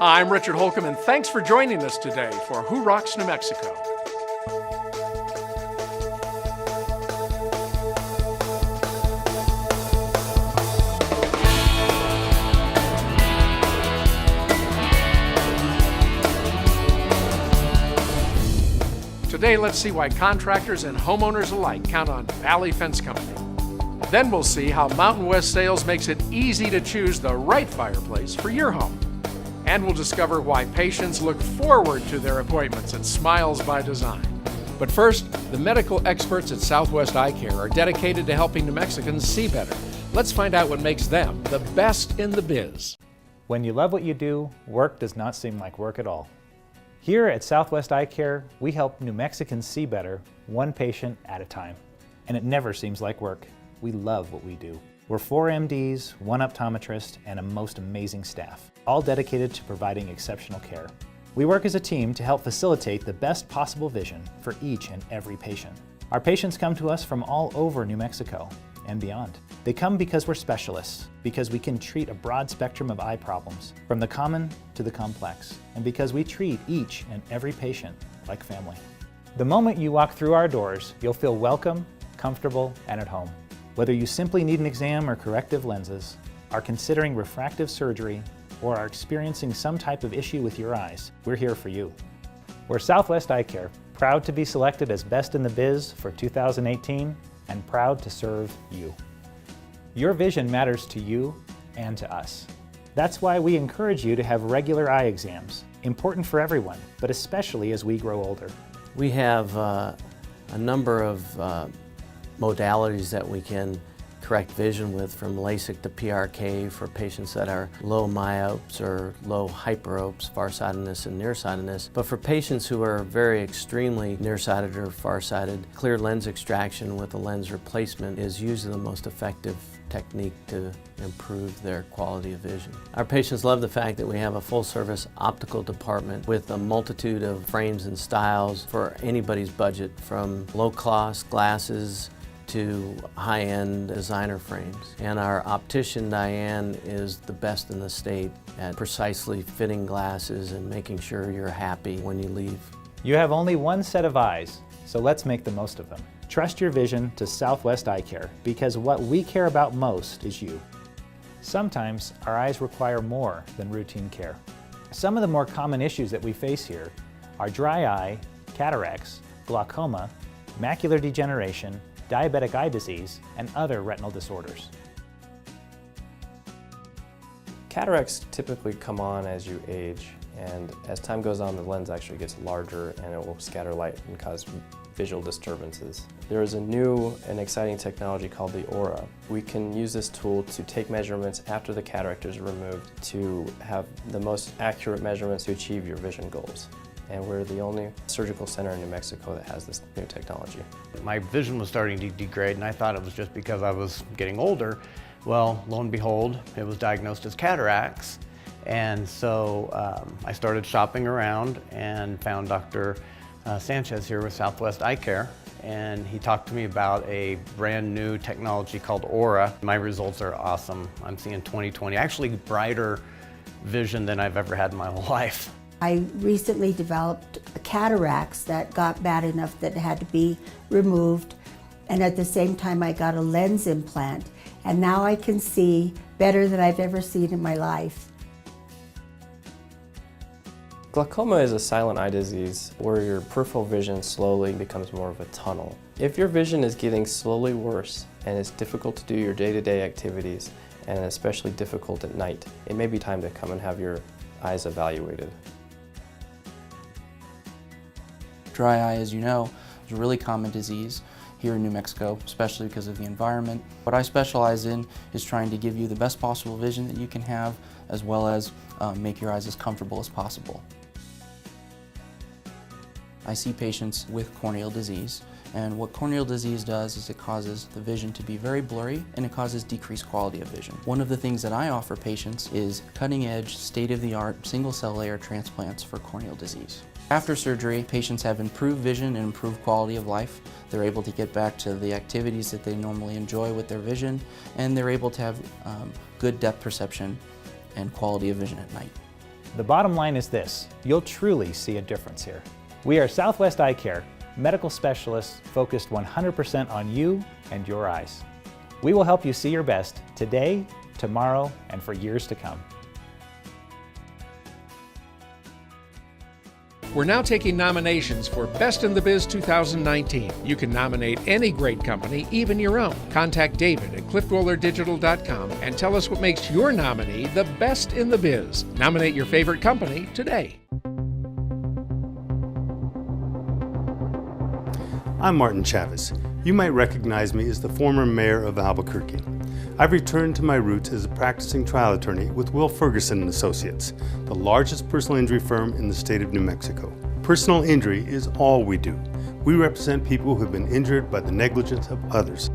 I'm Richard Holcomb, and thanks for joining us today for Who Rocks New Mexico? Today, let's see why contractors and homeowners alike count on Valley Fence Company. Then we'll see how Mountain West Sales makes it easy to choose the right fireplace for your home. And we'll discover why patients look forward to their appointments at Smiles by Design. But first, the medical experts at Southwest Eye Care are dedicated to helping New Mexicans see better. Let's find out what makes them the best in the biz. When you love what you do, work does not seem like work at all. Here at Southwest Eye Care, we help New Mexicans see better, one patient at a time. And it never seems like work. We love what we do. We're 4 MDs, 1 optometrist, and a most amazing staff, all dedicated to providing exceptional care. We work as a team to help facilitate the best possible vision for each and every patient. Our patients come to us from all over New Mexico and beyond. They come because we're specialists, because we can treat a broad spectrum of eye problems, from the common to the complex, and because we treat each and every patient like family. The moment you walk through our doors, you'll feel welcome, comfortable, and at home. Whether you simply need an exam or corrective lenses, are considering refractive surgery, or are experiencing some type of issue with your eyes, we're here for you. We're Southwest Eye Care, proud to be selected as Best in the Biz for 2018, and proud to serve you. Your vision matters to you and to us. That's why we encourage you to have regular eye exams, important for everyone, but especially as we grow older. We have a number of modalities that we can correct vision with, from LASIK to PRK for patients that are low myopes or low hyperopes, farsightedness and nearsightedness. But for patients who are very extremely nearsighted or farsighted, clear lens extraction with a lens replacement is usually the most effective technique to improve their quality of vision. Our patients love the fact that we have a full-service optical department with a multitude of frames and styles for anybody's budget, from low-cost glasses to high-end designer frames. And our optician, Diane, is the best in the state at precisely fitting glasses and making sure you're happy when you leave. You have only one set of eyes, so let's make the most of them. Trust your vision to Southwest Eye Care, because what we care about most is you. Sometimes our eyes require more than routine care. Some of the more common issues that we face here are dry eye, cataracts, glaucoma, macular degeneration, diabetic eye disease, and other retinal disorders. Cataracts typically come on as you age, and as time goes on, the lens actually gets larger and it will scatter light and cause visual disturbances. There is a new and exciting technology called the Aura. We can use this tool to take measurements after the cataract is removed to have the most accurate measurements to achieve your vision goals. And we're the only surgical center in New Mexico that has this new technology. My vision was starting to degrade, and I thought it was just because I was getting older. Well, lo and behold, it was diagnosed as cataracts. And so I started shopping around and found Dr. Sanchez here with Southwest Eye Care. And he talked to me about a brand new technology called Aura. My results are awesome. I'm seeing 20/20, actually brighter vision than I've ever had in my whole life. I recently developed cataracts that got bad enough that had to be removed, and at the same time I got a lens implant, and now I can see better than I've ever seen in my life. Glaucoma is a silent eye disease where your peripheral vision slowly becomes more of a tunnel. If your vision is getting slowly worse and it's difficult to do your day-to-day activities, and especially difficult at night, it may be time to come and have your eyes evaluated. Dry eye, as you know, is a really common disease here in New Mexico, especially because of the environment. What I specialize in is trying to give you the best possible vision that you can have, as well as make your eyes as comfortable as possible. I see patients with corneal disease, and what corneal disease does is it causes the vision to be very blurry, and it causes decreased quality of vision. One of the things that I offer patients is cutting-edge, state-of-the-art single-cell layer transplants for corneal disease. After surgery, patients have improved vision and improved quality of life. They're able to get back to the activities that they normally enjoy with their vision, and they're able to have good depth perception and quality of vision at night. The bottom line is this: you'll truly see a difference here. We are Southwest Eye Care, medical specialists focused 100% on you and your eyes. We will help you see your best today, tomorrow, and for years to come. We're now taking nominations for Best in the Biz 2019. You can nominate any great company, even your own. Contact David at cliffdwellerdigital.com and tell us what makes your nominee the best in the biz. Nominate your favorite company today. I'm Martin Chavez. You might recognize me as the former mayor of Albuquerque. I've returned to my roots as a practicing trial attorney with Will Ferguson & Associates, the largest personal injury firm in the state of New Mexico. Personal injury is all we do. We represent people who have been injured by the negligence of others.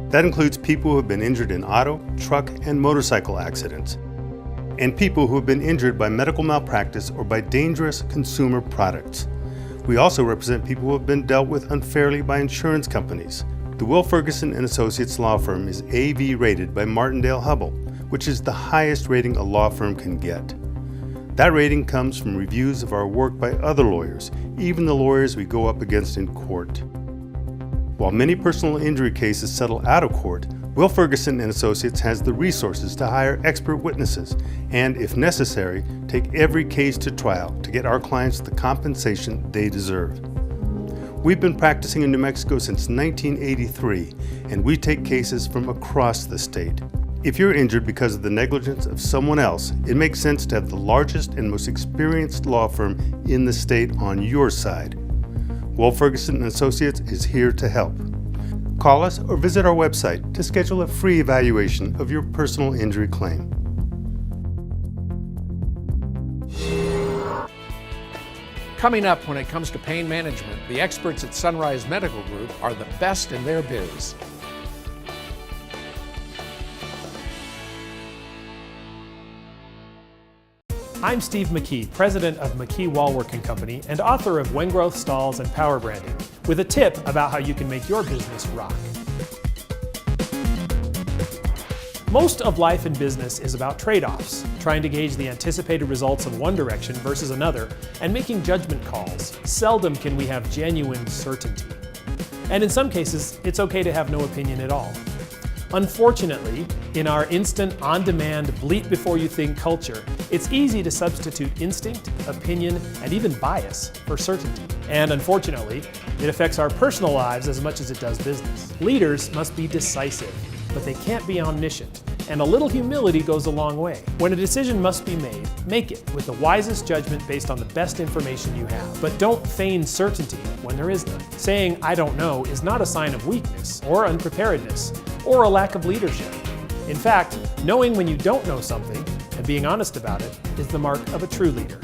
That includes people who have been injured in auto, truck, and motorcycle accidents, and people who have been injured by medical malpractice or by dangerous consumer products. We also represent people who have been dealt with unfairly by insurance companies. The Will Ferguson & Associates law firm is AV rated by Martindale-Hubbell, which is the highest rating a law firm can get. That rating comes from reviews of our work by other lawyers, even the lawyers we go up against in court. While many personal injury cases settle out of court, Will Ferguson & Associates has the resources to hire expert witnesses and, if necessary, take every case to trial to get our clients the compensation they deserve. We've been practicing in New Mexico since 1983, and we take cases from across the state. If you're injured because of the negligence of someone else, it makes sense to have the largest and most experienced law firm in the state on your side. Will Ferguson & Associates is here to help. Call us or visit our website to schedule a free evaluation of your personal injury claim. Coming up, when it comes to pain management, the experts at Sunrise Medical Group are the best in their biz. I'm Steve McKee, president of McKee Wallworking Company and author of Wengroth Stalls and Power Branding, with a tip about how you can make your business rock. Most of life and business is about trade-offs, trying to gauge the anticipated results of one direction versus another, and making judgment calls. Seldom can we have genuine certainty. And in some cases, it's okay to have no opinion at all. Unfortunately, in our instant, on-demand, bleat before you think culture, it's easy to substitute instinct, opinion, and even bias for certainty. And unfortunately, it affects our personal lives as much as it does business. Leaders must be decisive, but they can't be omniscient. And a little humility goes a long way. When a decision must be made, make it with the wisest judgment based on the best information you have. But don't feign certainty when there is none. Saying, "I don't know," is not a sign of weakness or unpreparedness or a lack of leadership. In fact, knowing when you don't know something and being honest about it is the mark of a true leader.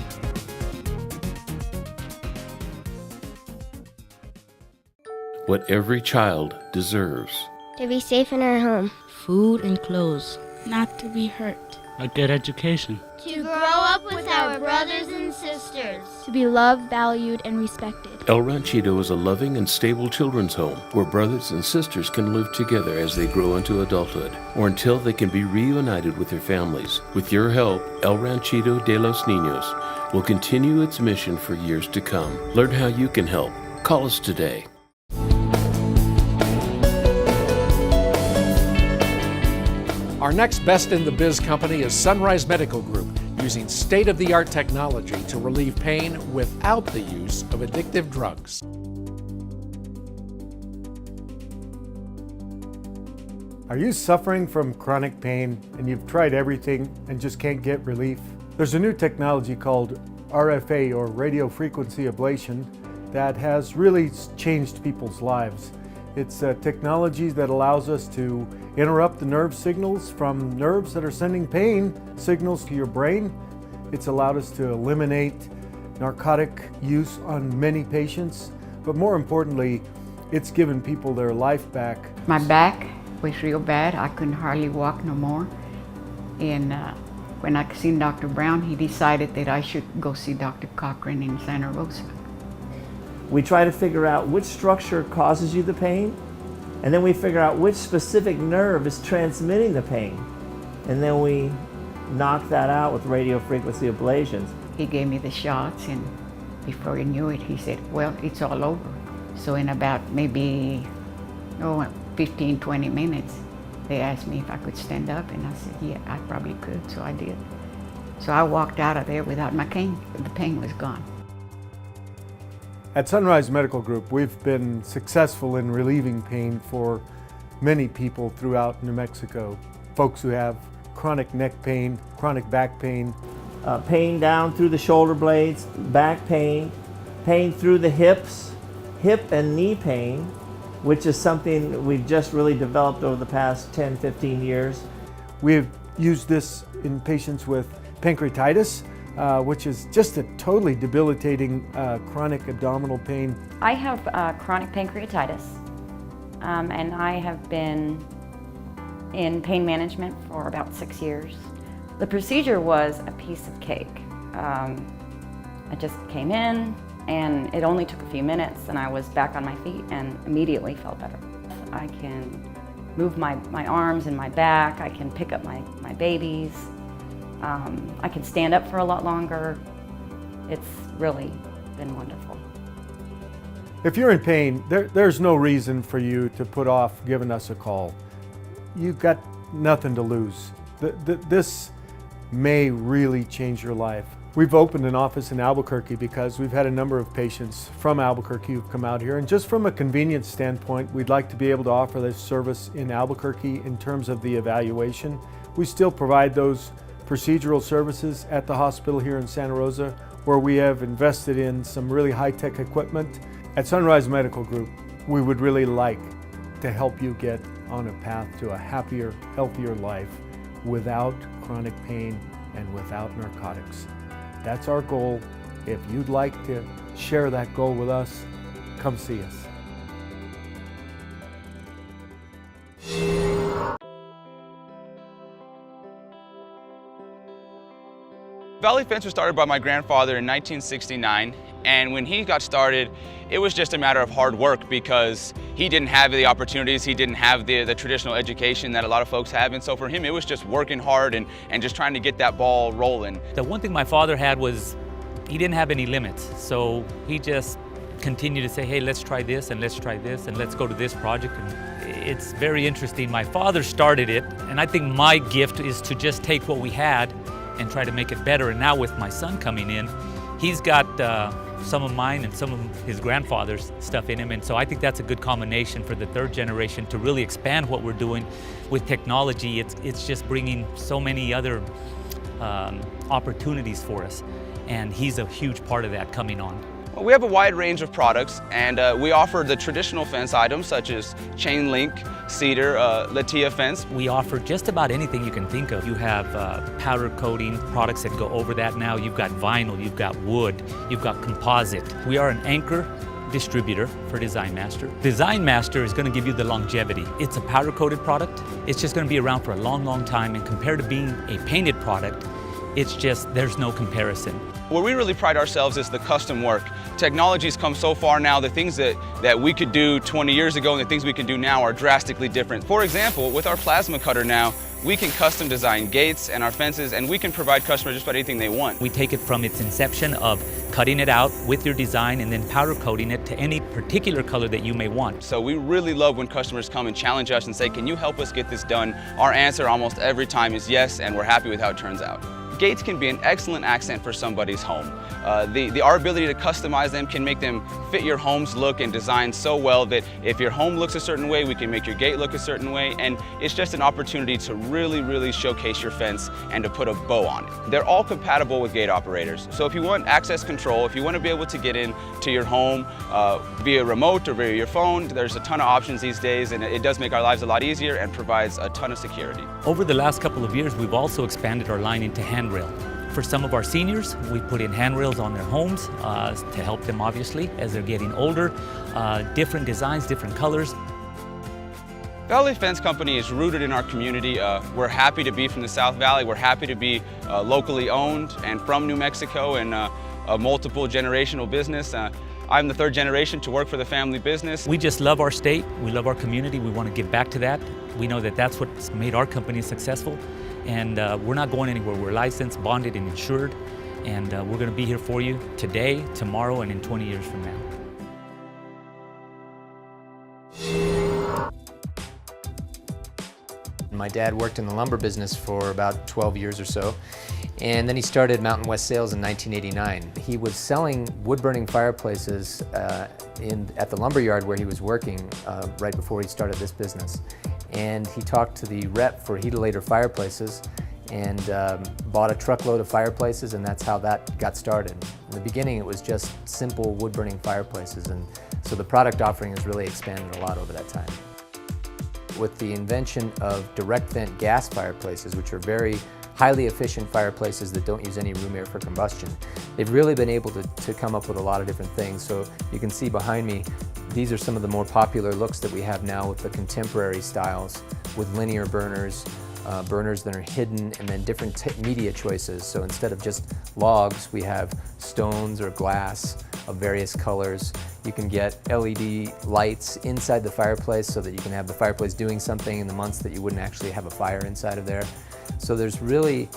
What every child deserves. To be safe in our home. Food and clothes. Not to be hurt. A good education. To grow up with our brothers and sisters. To be loved, valued, and respected. El Ranchito is a loving and stable children's home where brothers and sisters can live together as they grow into adulthood or until they can be reunited with their families. With your help, El Ranchito de los Niños will continue its mission for years to come. Learn how you can help. Call us today. Our next Best in the Biz company is Sunrise Medical Group, using state-of-the-art technology to relieve pain without the use of addictive drugs. Are you suffering from chronic pain and you've tried everything and just can't get relief? There's a new technology called RFA, or radio frequency ablation, that has really changed people's lives. It's a technology that allows us to interrupt the nerve signals from nerves that are sending pain signals to your brain. It's allowed us to eliminate narcotic use on many patients, but more importantly, it's given people their life back. My back was real bad. I couldn't hardly walk no more. And when I seen Dr. Brown, he decided that I should go see Dr. Cochran in Santa Rosa. We try to figure out which structure causes you the pain, and then we figure out which specific nerve is transmitting the pain. And then we knock that out with radiofrequency ablations. He gave me the shots, and before he knew it, he said, well, it's all over. So in about maybe 15, 20 minutes, they asked me if I could stand up, and I said, yeah, I probably could, so I did. So I walked out of there without my cane. The pain was gone. At Sunrise Medical Group, we've been successful in relieving pain for many people throughout New Mexico. Folks who have chronic neck pain, chronic back pain. Pain down through the shoulder blades, back pain, pain through the hips, hip and knee pain, which is something we've just really developed over the past 10, 15 years. We've used this in patients with pancreatitis, which is just a totally debilitating chronic abdominal pain. I have chronic pancreatitis, and I have been in pain management for about 6 years. The procedure was a piece of cake. I just came in, and it only took a few minutes, and I was back on my feet and immediately felt better. I can move my arms and my back. I can pick up my babies. I can stand up for a lot longer. It's really been wonderful. If you're in pain, there's no reason for you to put off giving us a call. You've got nothing to lose. This may really change your life. We've opened an office in Albuquerque because we've had a number of patients from Albuquerque who've come out here, and just from a convenience standpoint, we'd like to be able to offer this service in Albuquerque in terms of the evaluation. We still provide those procedural services at the hospital here in Santa Rosa, where we have invested in some really high-tech equipment. At Sunrise Medical Group, we would really like to help you get on a path to a happier, healthier life without chronic pain and without narcotics. That's our goal. If you'd like to share that goal with us, come see us. Valley Fence was started by my grandfather in 1969, and when he got started, it was just a matter of hard work because he didn't have the opportunities, he didn't have the traditional education that a lot of folks have, and so for him it was just working hard and just trying to get that ball rolling. The one thing my father had was he didn't have any limits, so he just continued to say, hey, let's try this and let's try this and let's go to this project. And it's very interesting. My father started it, and I think my gift is to just take what we had and try to make it better. And now with my son coming in, he's got some of mine and some of his grandfather's stuff in him, and so I think that's a good combination for the third generation to really expand what we're doing with technology. It's just bringing so many other opportunities for us, and he's a huge part of that coming on. Well, we have a wide range of products, and we offer the traditional fence items such as chain link, cedar, Latia fence. We offer just about anything you can think of. You have powder coating products that go over that now. You've got vinyl, you've got wood, you've got composite. We are an anchor distributor for Design Master. Design Master is going to give you the longevity. It's a powder coated product. It's just going to be around for a long, long time, and compared to being a painted product, it's just, there's no comparison. Where we really pride ourselves is the custom work. Technology's come so far now, the things that we could do 20 years ago and the things we can do now are drastically different. For example, with our plasma cutter now, we can custom design gates and our fences, and we can provide customers just about anything they want. We take it from its inception of cutting it out with your design and then powder coating it to any particular color that you may want. So we really love when customers come and challenge us and say, can you help us get this done? Our answer almost every time is yes, and we're happy with how it turns out. Gates can be an excellent accent for somebody's home. Our ability to customize them can make them fit your home's look and design so well that if your home looks a certain way, we can make your gate look a certain way, and it's just an opportunity to really, really showcase your fence and to put a bow on it. They're all compatible with gate operators. So if you want access control, if you want to be able to get in to your home via remote or via your phone, there's a ton of options these days, and it does make our lives a lot easier and provides a ton of security. Over the last couple of years, we've also expanded our line into handrail. For some of our seniors, we put in handrails on their homes to help them, obviously, as they're getting older. Different designs, different colors. Valley Fence Company is rooted in our community. We're happy to be from the South Valley. We're happy to be locally owned and from New Mexico, and a multiple generational business. I'm the third generation to work for the family business. We just love our state, we love our community, we want to give back to that. We know that that's what's made our company successful, and we're not going anywhere. We're licensed, bonded, and insured, and we're going to be here for you today, tomorrow, and in 20 years from now. My dad worked in the lumber business for about 12 years or so, and then he started Mountain West Sales in 1989. He was selling wood-burning fireplaces at the lumber yard where he was working right before he started this business. And he talked to the rep for Heatilator Fireplaces and bought a truckload of fireplaces, and that's how that got started. In the beginning, it was just simple wood-burning fireplaces, and so the product offering has really expanded a lot over that time. With the invention of direct vent gas fireplaces, which are very highly efficient fireplaces that don't use any room air for combustion, they've really been able to come up with a lot of different things. So you can see behind me, these are some of the more popular looks that we have now with the contemporary styles, with linear burners, burners that are hidden, and then different media choices. So instead of just logs, we have stones or glass of various colors. You can get LED lights inside the fireplace so that you can have the fireplace doing something in the months that you wouldn't actually have a fire inside of there. So there's really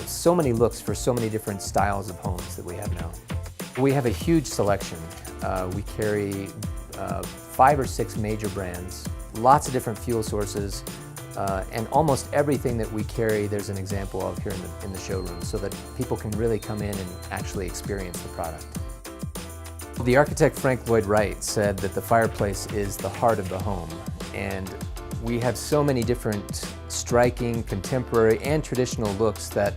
so many looks for so many different styles of homes that we have now. We have a huge selection. We carry 5 or 6 major brands, lots of different fuel sources, and almost everything that we carry there's an example of here in the showroom, so that people can really come in and actually experience the product. The architect Frank Lloyd Wright said that the fireplace is the heart of the home, and we have so many different striking, contemporary, and traditional looks that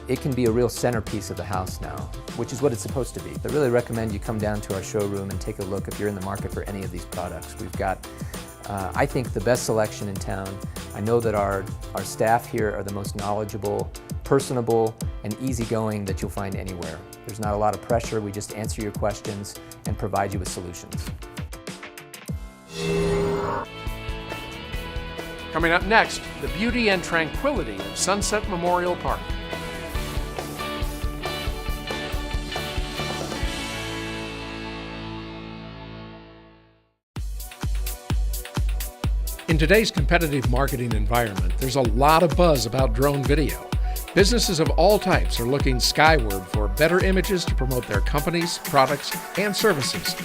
it can be a real centerpiece of the house now, which is what it's supposed to be. I really recommend you come down to our showroom and take a look if you're in the market for any of these products. We've got, I think, the best selection in town. I know that our staff here are the most knowledgeable, personable, and easygoing that you'll find anywhere. There's not a lot of pressure. We just answer your questions and provide you with solutions. Coming up next, the beauty and tranquility of Sunset Memorial Park. In today's competitive marketing environment, there's a lot of buzz about drone video. Businesses of all types are looking skyward for better images to promote their companies, products, and services.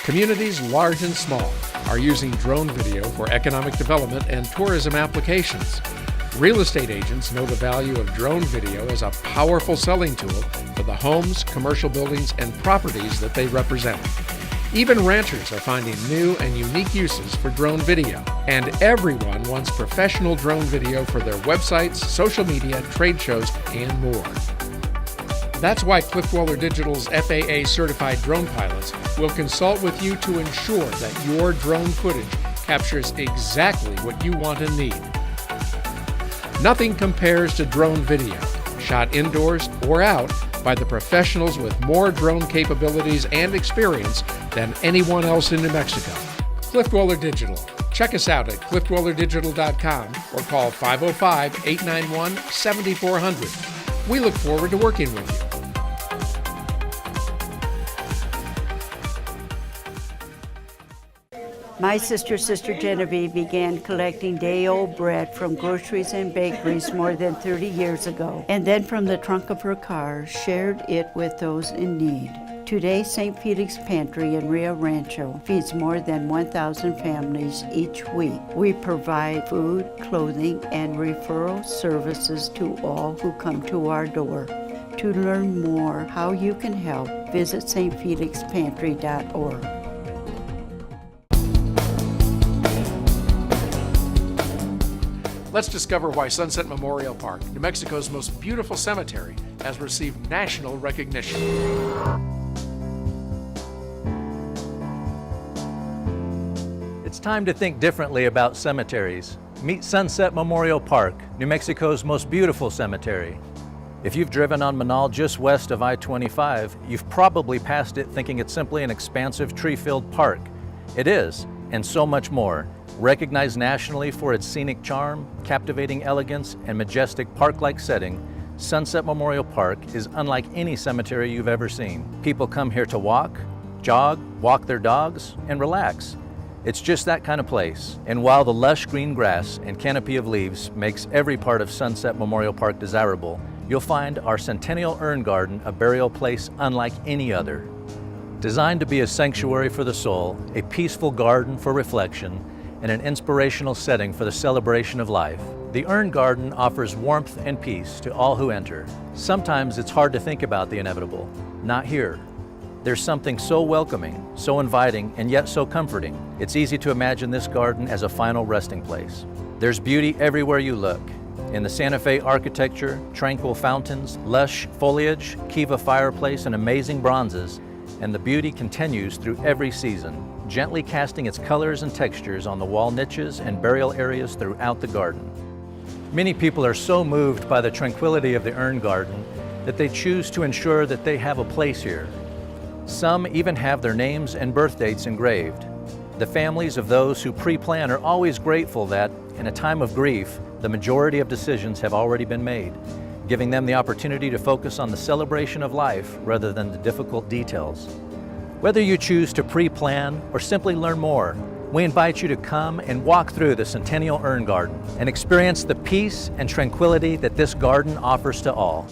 Communities large and small are using drone video for economic development and tourism applications. Real estate agents know the value of drone video as a powerful selling tool for the homes, commercial buildings, and properties that they represent. Even ranchers are finding new and unique uses for drone video, and everyone wants professional drone video for their websites, social media, trade shows, and more. That's why Cliff Dweller Digital's FAA-certified drone pilots will consult with you to ensure that your drone footage captures exactly what you want and need. Nothing compares to drone video, shot indoors or out by the professionals with more drone capabilities and experience than anyone else in New Mexico. Cliff Dweller Digital. Check us out at cliffdwellerdigital.com or call 505-891-7400. We look forward to working with you. My Sister Genevieve began collecting day-old bread from groceries and bakeries more than 30 years ago, and then from the trunk of her car shared it with those in need. Today, St. Felix Pantry in Rio Rancho feeds more than 1,000 families each week. We provide food, clothing, and referral services to all who come to our door. To learn more how you can help, visit stfelixpantry.org. Let's discover why Sunset Memorial Park, New Mexico's most beautiful cemetery, has received national recognition. It's time to think differently about cemeteries. Meet Sunset Memorial Park, New Mexico's most beautiful cemetery. If you've driven on Manal just west of I-25, you've probably passed it thinking it's simply an expansive tree-filled park. It is, and so much more. Recognized nationally for its scenic charm, captivating elegance, and majestic park-like setting, Sunset Memorial Park is unlike any cemetery you've ever seen. People come here to walk, jog, walk their dogs, and relax. It's just that kind of place. And while the lush green grass and canopy of leaves makes every part of Sunset Memorial Park desirable, you'll find our Centennial Urn Garden a burial place unlike any other. Designed to be a sanctuary for the soul, a peaceful garden for reflection, and an inspirational setting for the celebration of life, the Urn Garden offers warmth and peace to all who enter. Sometimes it's hard to think about the inevitable. Not here. There's something so welcoming, so inviting, and yet so comforting. It's easy to imagine this garden as a final resting place. There's beauty everywhere you look. In the Santa Fe architecture, tranquil fountains, lush foliage, Kiva fireplace, and amazing bronzes, and the beauty continues through every season, gently casting its colors and textures on the wall niches and burial areas throughout the garden. Many people are so moved by the tranquility of the Urn Garden that they choose to ensure that they have a place here. Some even have their names and birth dates engraved. The families of those who pre-plan are always grateful that, in a time of grief, the majority of decisions have already been made, giving them the opportunity to focus on the celebration of life rather than the difficult details. Whether you choose to pre-plan or simply learn more, we invite you to come and walk through the Centennial Urn Garden and experience the peace and tranquility that this garden offers to all.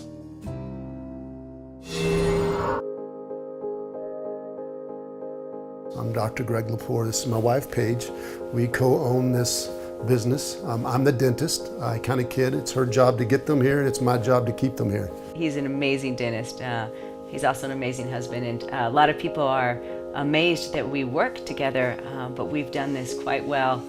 I'm Dr. Greg Lepore. This is my wife, Paige. We co-own this business. I'm the dentist. I kind of kid. It's her job to get them here, and it's my job to keep them here. He's an amazing dentist. He's also an amazing husband, and a lot of people are amazed that we work together, but we've done this quite well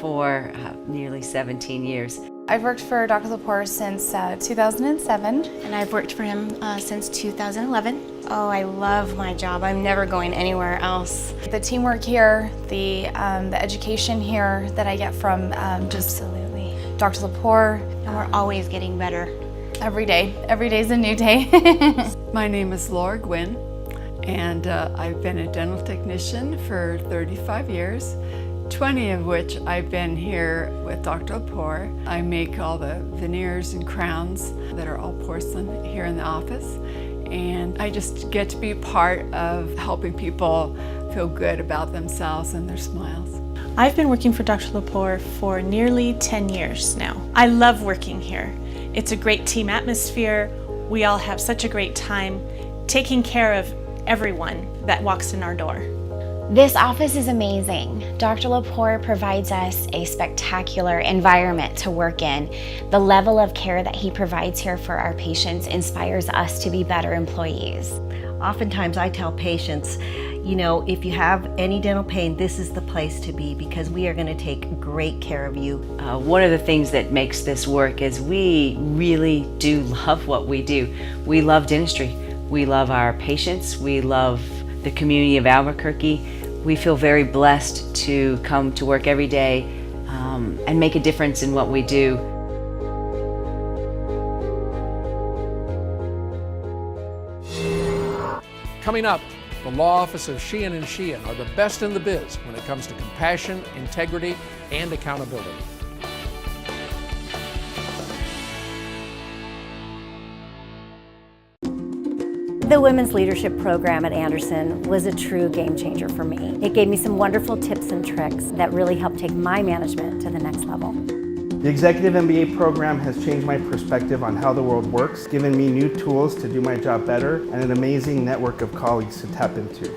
for nearly 17 years. I've worked for Dr. Lepore since 2007. And I've worked for him since 2011. Oh, I love my job. I'm never going anywhere else. The teamwork here, the education here that I get from Absolutely. Dr. Lepore. And we're always getting better. Every day. Every day's a new day. My name is Laura Gwynn, and I've been a dental technician for 35 years. 20 of which I've been here with Dr. Lepore. I make all the veneers and crowns that are all porcelain here in the office. And I just get to be part of helping people feel good about themselves and their smiles. I've been working for Dr. Lepore for nearly 10 years now. I love working here. It's a great team atmosphere. We all have such a great time taking care of everyone that walks in our door. This office is amazing. Dr. Lepore provides us a spectacular environment to work in. The level of care that he provides here for our patients inspires us to be better employees. Oftentimes I tell patients, you know, if you have any dental pain, this is the place to be because we are going to take great care of you. One of the things that makes this work is we really do love what we do. We love dentistry. We love our patients. We love the community of Albuquerque. We feel very blessed to come to work every day and make a difference in what we do. Coming up, the law office of Sheehan & Sheehan are the best in the biz when it comes to compassion, integrity, and accountability. The Women's Leadership Program at Anderson was a true game changer for me. It gave me some wonderful tips and tricks that really helped take my management to the next level. The Executive MBA program has changed my perspective on how the world works, given me new tools to do my job better, and an amazing network of colleagues to tap into.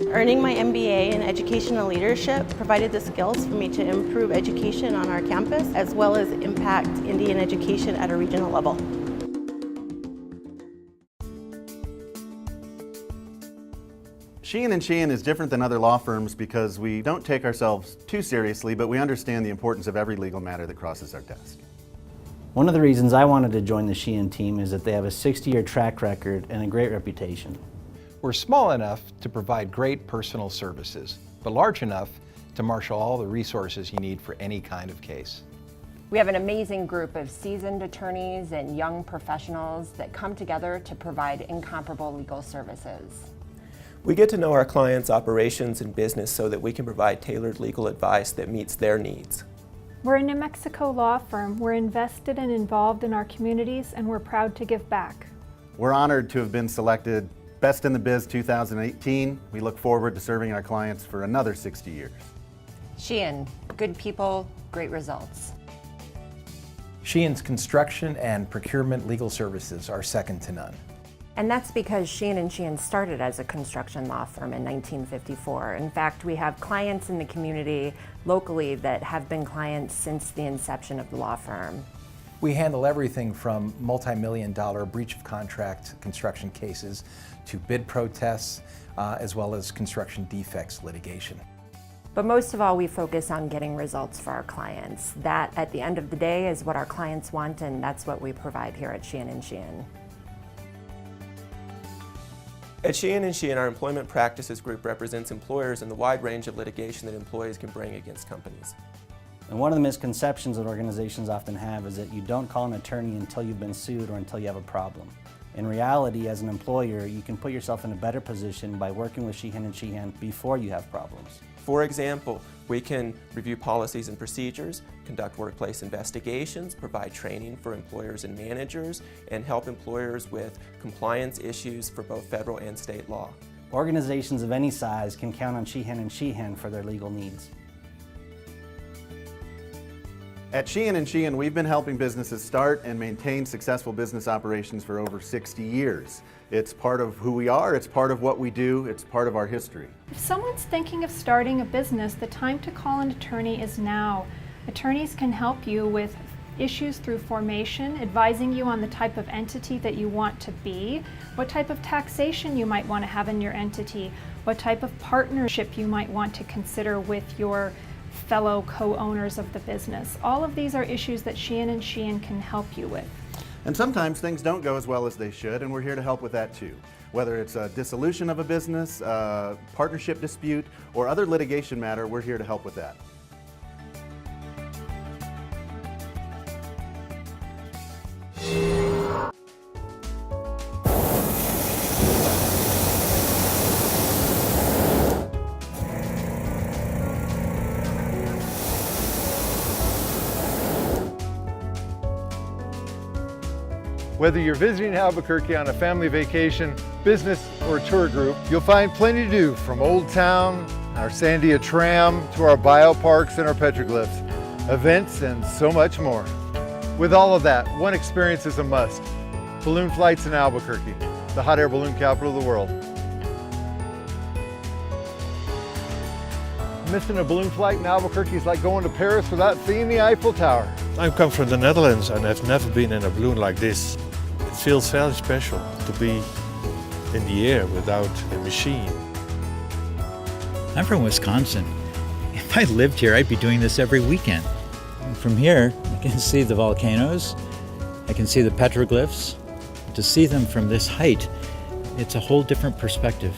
Earning my MBA in Educational Leadership provided the skills for me to improve education on our campus, as well as impact Indian education at a regional level. Sheehan & Sheehan is different than other law firms because we don't take ourselves too seriously, but we understand the importance of every legal matter that crosses our desk. One of the reasons I wanted to join the Sheehan team is that they have a 60-year track record and a great reputation. We're small enough to provide great personal services, but large enough to marshal all the resources you need for any kind of case. We have an amazing group of seasoned attorneys and young professionals that come together to provide incomparable legal services. We get to know our clients' operations and business so that we can provide tailored legal advice that meets their needs. We're a New Mexico law firm. We're invested and involved in our communities, and we're proud to give back. We're honored to have been selected Best in the Biz 2018. We look forward to serving our clients for another 60 years. Sheehan, good people, great results. Sheehan's construction and procurement legal services are second to none. And that's because Sheehan & Sheehan started as a construction law firm in 1954. In fact, we have clients in the community locally that have been clients since the inception of the law firm. We handle everything from multi-million-dollar breach of contract construction cases to bid protests, as well as construction defects litigation. But most of all, we focus on getting results for our clients. That, at the end of the day, is what our clients want, and that's what we provide here at Sheehan & Sheehan. At Sheehan & Sheehan, our Employment Practices Group represents employers in the wide range of litigation that employees can bring against companies. And one of the misconceptions that organizations often have is that you don't call an attorney until you've been sued or until you have a problem. In reality, as an employer, you can put yourself in a better position by working with Sheehan & Sheehan before you have problems. For example, we can review policies and procedures, conduct workplace investigations, provide training for employers and managers, and help employers with compliance issues for both federal and state law. Organizations of any size can count on Sheehan & Sheehan for their legal needs. At Sheehan & Sheehan, we've been helping businesses start and maintain successful business operations for over 60 years. It's part of who we are, it's part of what we do, it's part of our history. If someone's thinking of starting a business, the time to call an attorney is now. Attorneys can help you with issues through formation, advising you on the type of entity that you want to be, what type of taxation you might want to have in your entity, what type of partnership you might want to consider with your fellow co-owners of the business. All of these are issues that Sheehan & Sheehan can help you with. And sometimes things don't go as well as they should, and we're here to help with that too. Whether it's a dissolution of a business, a partnership dispute, or other litigation matter, we're here to help with that. Whether you're visiting Albuquerque on a family vacation, business, or tour group, you'll find plenty to do, from Old Town, our Sandia tram, to our bioparks and our petroglyphs, events, and so much more. With all of that, one experience is a must: balloon flights in Albuquerque, the hot air balloon capital of the world. Missing a balloon flight in Albuquerque is like going to Paris without seeing the Eiffel Tower. I come from the Netherlands and I've never been in a balloon like this. It feels very special to be in the air without a machine. I'm from Wisconsin. If I lived here, I'd be doing this every weekend. From here, I can see the volcanoes, I can see the petroglyphs. To see them from this height, it's a whole different perspective.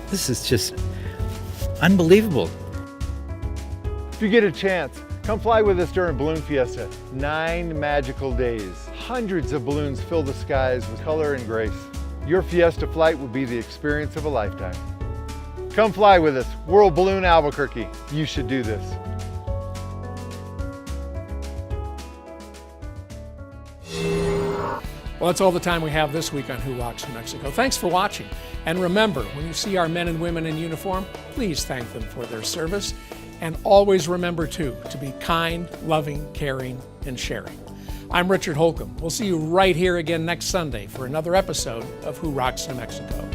This is just unbelievable. If you get a chance, come fly with us during Balloon Fiesta. 9 magical days. Hundreds of balloons fill the skies with color and grace. Your Fiesta flight will be the experience of a lifetime. Come fly with us, World Balloon Albuquerque. You should do this. Well, that's all the time we have this week on Who Rocks New Mexico. Thanks for watching. And remember, when you see our men and women in uniform, please thank them for their service. And always remember, too, to be kind, loving, caring, and sharing. I'm Richard Holcomb. We'll see you right here again next Sunday for another episode of Who Rocks New Mexico.